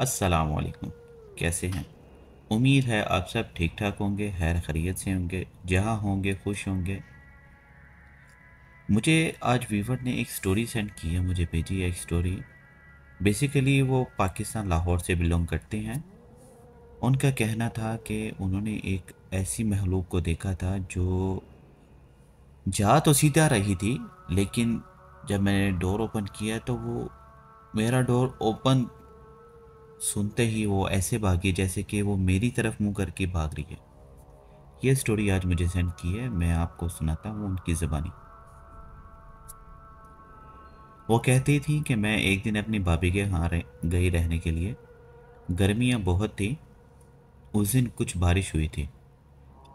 अस्सलाम वालेकुम। कैसे हैं? उम्मीद है आप सब ठीक ठाक होंगे, खैर खैरियत से होंगे, जहाँ होंगे खुश होंगे। मुझे आज वीवर ने एक स्टोरी सेंड की है, मुझे भेजी है एक स्टोरी। बेसिकली वो पाकिस्तान लाहौर से बिलोंग करते हैं। उनका कहना था कि उन्होंने एक ऐसी महलूक को देखा था जो जा तो सीधा रही थी, लेकिन जब मैंने डोर ओपन किया तो वो मेरा डोर ओपन सुनते ही वो ऐसे भागी जैसे कि वो मेरी तरफ मुंह करके भाग रही है। ये स्टोरी आज मुझे सेंड की है, मैं आपको सुनाता हूँ उनकी ज़बानी। वो कहती थी कि मैं एक दिन अपनी भाभी के यहाँ गई रहने के लिए। गर्मियाँ बहुत थी। उस दिन कुछ बारिश हुई थी,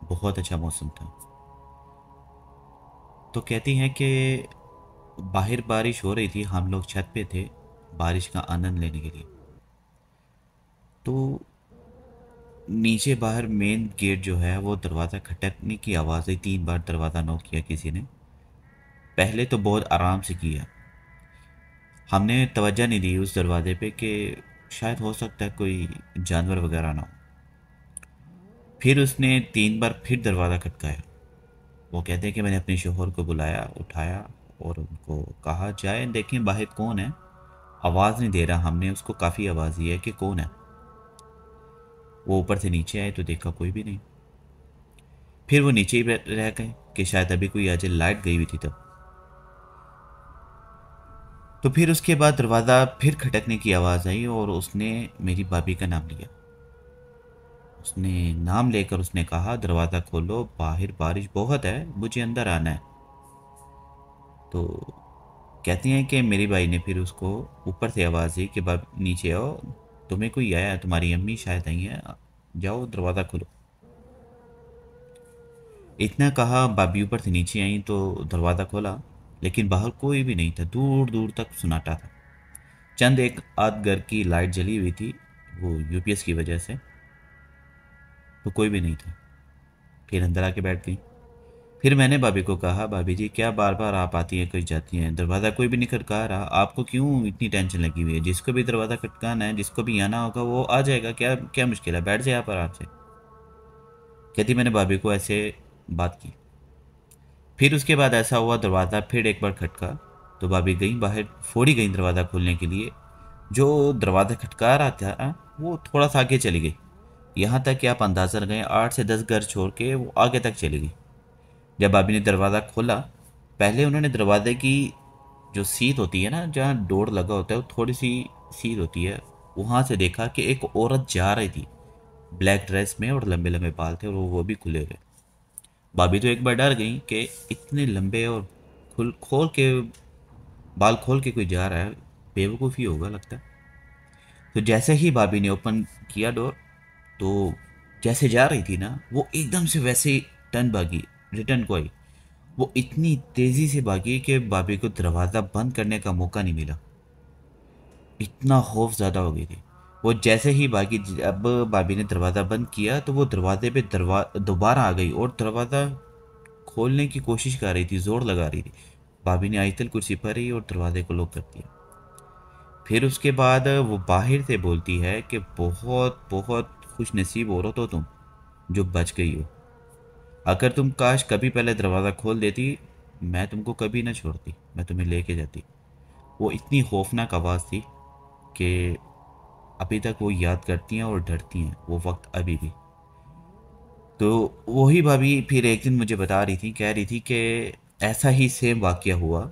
बहुत अच्छा मौसम था। तो कहती हैं कि बाहर बारिश हो रही थी, हम लोग छत पे थे बारिश का आनंद लेने के लिए। तो नीचे बाहर मेन गेट जो है वो दरवाज़ा खटकने की आवाज़ आई। 3 बार दरवाज़ा नॉक किया किसी ने। पहले तो बहुत आराम से किया, हमने तवज्जो नहीं दी उस दरवाजे पे कि शायद हो सकता है कोई जानवर वगैरह ना हो। फिर उसने 3 बार फिर दरवाज़ा खटकाया। वो कहते हैं कि मैंने अपने शोहर को बुलाया, उठाया और उनको कहा जाए देखें बाहर कौन है। आवाज़ नहीं दे रहा, हमने उसको काफ़ी आवाज़ दी है कि कौन है। वो ऊपर से नीचे आए तो देखा कोई भी नहीं। फिर वो नीचे ही रह गए कि शायद अभी कोई आ जाए, लाइट गई हुई थी तब। तो फिर उसके बाद दरवाज़ा फिर खटकने की आवाज़ आई और उसने मेरी भाभी का नाम लिया। उसने नाम लेकर उसने कहा दरवाज़ा खोलो, बाहर बारिश बहुत है, मुझे अंदर आना है। तो कहती हैं कि मेरी भाई ने फिर उसको ऊपर से आवाज़ दी कि बाब नीचे आओ, तुम्हें कोई आया है, तुम्हारी अम्मी शायद आई हैं, जाओ दरवाज़ा खोलो। इतना कहा, भाभी ऊपर से नीचे आई तो दरवाज़ा खोला, लेकिन बाहर कोई भी नहीं था, दूर दूर तक सन्नाटा था। चंद एक आध घर की लाइट जली हुई थी, वो यूपीएस की वजह से। तो कोई भी नहीं था। फिर अंदर आके बैठ गई। फिर मैंने भाभी को कहा, भाभी जी क्या बार बार आप आती हैं, कहीं जाती हैं, दरवाज़ा कोई भी नहीं खटका रहा, आपको क्यों इतनी टेंशन लगी हुई है? जिसको भी दरवाज़ा खटकाना है, जिसको भी आना होगा वो आ जाएगा, क्या क्या मुश्किल है, बैठ जाए आप आराम से। कहती मैंने भाभी को ऐसे बात की। फिर उसके बाद ऐसा हुआ, दरवाज़ा फिर एक बार खटका तो भाभी गई बाहर, फौरी गई दरवाज़ा खोलने के लिए। जो दरवाज़ा खटका रहा था वो थोड़ा सा आगे चली गई, यहाँ तक कि आप अंदाज़ा लगाएं 8 से 10 घर छोड़ के वो आगे तक चली गई। जब भाभी ने दरवाज़ा खोला, पहले उन्होंने दरवाजे की जो सीट होती है ना, जहाँ डोर लगा होता है, वो थोड़ी सी सीट होती है, वहाँ से देखा कि एक औरत जा रही थी ब्लैक ड्रेस में और लंबे लंबे बाल थे और वो भी खुले हुए। भाभी तो एक बार डर गई कि इतने लंबे और खुल खोल के बाल खोल के कोई जा रहा है, बेवकूफ़ी होगा लगता है। तो जैसे ही भाभी ने ओपन किया डोर, तो जैसे जा रही थी ना, वो एकदम से वैसे ही टर्न भागी, रिटर्न को आई। वो इतनी तेज़ी से भागी कि भाभी को दरवाज़ा बंद करने का मौका नहीं मिला। इतना खौफ ज़्यादा हो गई थी वो। जैसे ही भागी, जब भाभी ने दरवाज़ा बंद किया तो वो दरवाजे पे दोबारा आ गई और दरवाज़ा खोलने की कोशिश कर रही थी, ज़ोर लगा रही थी। भाभी ने आयतल कुर्सी पढ़ी और दरवाजे को लॉक कर दिया। फिर उसके बाद वो बाहर से बोलती है कि बहुत बहुत खुश नसीब औरत हो तुम जो बच गई हो। अगर तुम काश कभी पहले दरवाज़ा खोल देती, मैं तुमको कभी ना छोड़ती, मैं तुम्हें लेके जाती। वो इतनी खौफनाक आवाज़ थी कि अभी तक वो याद करती हैं और डरती हैं वो वक्त अभी भी। तो वही भाभी फिर एक दिन मुझे बता रही थी, कह रही थी कि ऐसा ही सेम वाक़या हुआ।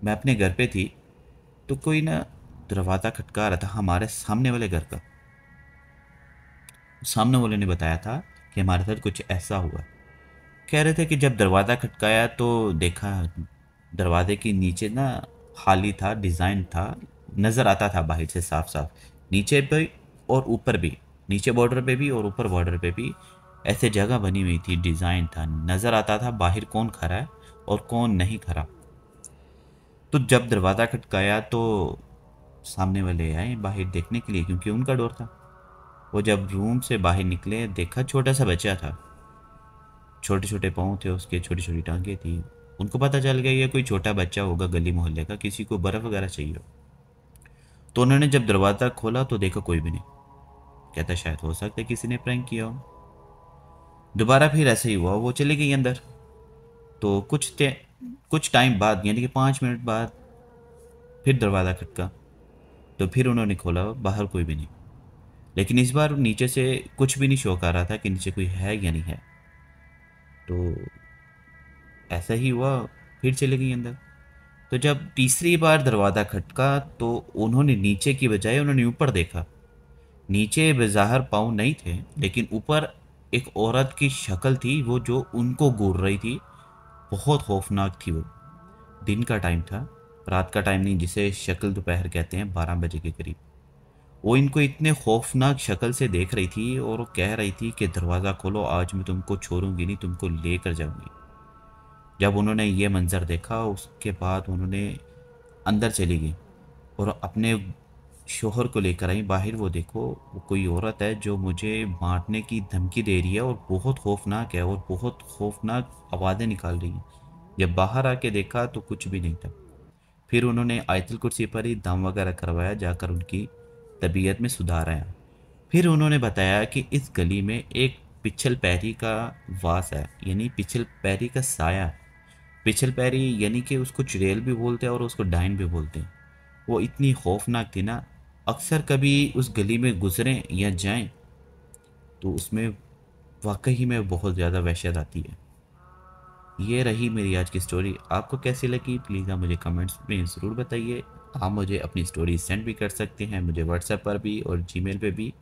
मैं अपने घर पे थी तो कोई ना दरवाज़ा खटका रहा था हमारे सामने वाले घर का। सामने वाले ने बताया था कि हमारे साथ कुछ ऐसा हुआ। कह रहे थे कि जब दरवाज़ा खटकाया तो देखा दरवाजे के नीचे ना खाली था, डिज़ाइन था, नज़र आता था बाहर से साफ साफ, नीचे पे और ऊपर भी, नीचे बॉर्डर पे भी और ऊपर बॉर्डर पे भी ऐसे जगह बनी हुई थी, डिज़ाइन था, नज़र आता था बाहर कौन खड़ा है और कौन नहीं खड़ा। तो जब दरवाज़ा खटकाया तो सामने वाले आए बाहर देखने के लिए, क्योंकि उनका डोर था। वो जब रूम से बाहर निकले, देखा छोटा सा बच्चा था, छोटे छोटे पाँव थे उसके, छोटी छोटी टांगें थी। उनको पता चल गया ये कोई छोटा बच्चा होगा गली मोहल्ले का, किसी को बर्फ़ वगैरह चाहिए हो। तो उन्होंने जब दरवाज़ा खोला तो देखा कोई भी नहीं। कहता शायद हो सकता है किसी ने प्रैंक किया हो। दोबारा फिर ऐसे ही हुआ, वो चली गई अंदर। तो कुछ टाइम बाद यानी कि 5 मिनट बाद फिर दरवाज़ा खटका। तो फिर उन्होंने खोला, बाहर कोई भी नहीं। लेकिन इस बार नीचे से कुछ भी नहीं शो कर रहा था कि नीचे कोई है या नहीं है। तो ऐसा ही हुआ, फिर चले गई अंदर। तो जब तीसरी बार दरवाज़ा खटका तो उन्होंने नीचे की बजाय उन्होंने ऊपर देखा। नीचे बेज़ाहिर पाँव नहीं थे, लेकिन ऊपर एक औरत की शक्ल थी वो जो उनको घूर रही थी। बहुत खौफनाक थी वो। दिन का टाइम था, रात का टाइम नहीं, जिसे शक्ल दोपहर कहते हैं, 12 बजे के करीब। वो इनको इतने खौफनाक शक्ल से देख रही थी और वो कह रही थी कि दरवाज़ा खोलो, आज मैं तुमको छोड़ूंगी नहीं, तुमको लेकर जाऊंगी। जब उन्होंने ये मंज़र देखा उसके बाद उन्होंने अंदर चली गई और अपने शोहर को लेकर आई बाहर। वो देखो, वो कोई औरत है जो मुझे मारने की धमकी दे रही है और बहुत खौफनाक है और बहुत खौफनाक आवाज़ें निकाल रही है। जब बाहर आके देखा तो कुछ भी नहीं था। फिर उन्होंने आयतुल कुर्सी पर ही दम वगैरह करवाया, जाकर उनकी तबीयत में सुधार आया। फिर उन्होंने बताया कि इस गली में एक पिछल पैरी का वास है, यानी पिछल पैरी का साया। पिछल पैरी यानी कि उसको चुड़ैल भी बोलते हैं और उसको डायन भी बोलते हैं। वो इतनी खौफनाक थी ना, अक्सर कभी उस गली में गुजरें या जाएं तो उसमें वाकई में बहुत ज़्यादा वहशत आती है। ये रही मेरी आज की स्टोरी। आपको कैसी लगी प्लीज़ आप मुझे कमेंट्स में ज़रूर बताइए। आप मुझे अपनी स्टोरी सेंड भी कर सकते हैं, मुझे व्हाट्सएप पर भी और जीमेल पे भी।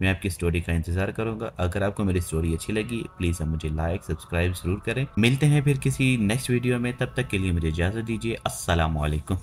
मैं आपकी स्टोरी का इंतज़ार करूँगा। अगर आपको मेरी स्टोरी अच्छी लगी प्लीज़ आप मुझे लाइक सब्सक्राइब ज़रूर करें। मिलते हैं फिर किसी नेक्स्ट वीडियो में, तब तक के लिए मुझे इजाज़त दीजिए। अस्सलाम वालेकुम।